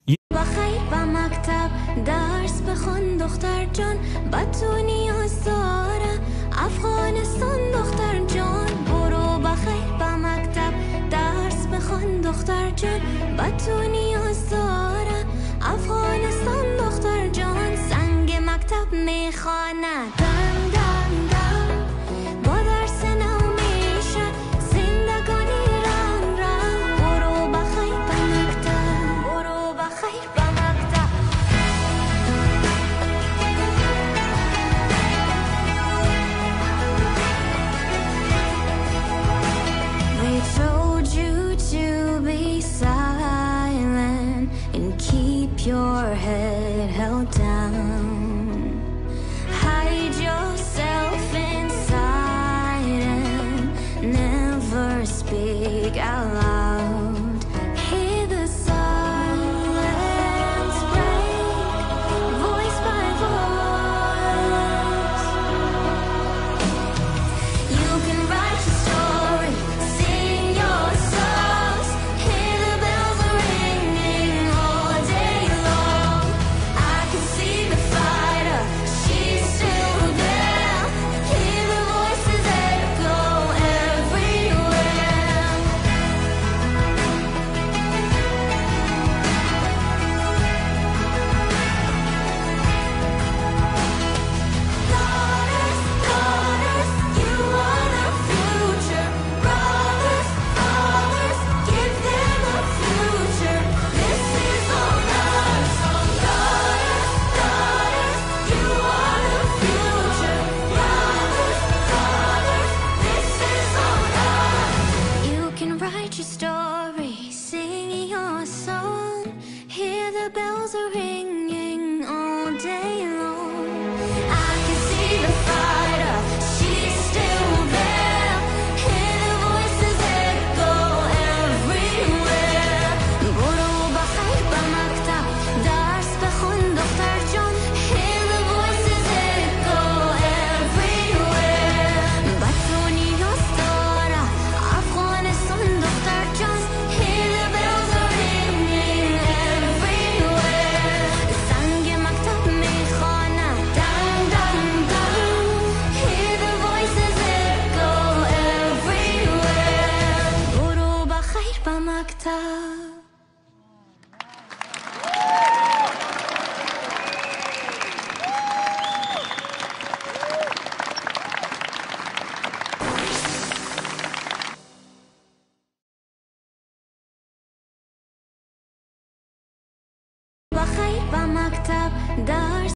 بخیر با مکتب درس بخون دختر جان، با تو نیاز داره افغانستان دختر جان. برو بخیر با مکتب درس بخون دختر جان، با تو نیاز داره افغانستان دختر جان. سنگ مکتب میخانه دم دم دم، با درس نو میشه زندگانی رنگ رنگ. برو بخیر با مکتب، برو بخیر با مکتب. They told you to be silent and keep your head held down. Hide yourself inside and never speak out loud. Hear the silence break, voice by voice. You can write your story, sing your songs, hear the bells are ringing all day long. I can see the fighter, she's still there. Hear the voices echo everywhere. Daughters, daughters, you are the future. Brothers, fathers, give them a future. This is all us. Daughters, daughters, you are the future. Brothers, fathers, this is all us. You can write your story, sing your song, hear the bells are ringing all day long. I can see the fighter, she's still there. Hear the voices echo everywhere. برو بخیر با مکتب درس بخون دختر جان. Hear the voices echo everywhere. با تو نیاز داره افغانستان دختر جان. Hear the bells are ringing everywhere. سنگ مکتب میخوانه دم دم دم. Hear the voices echo everywhere. برو بخیر با مکتب. بخیر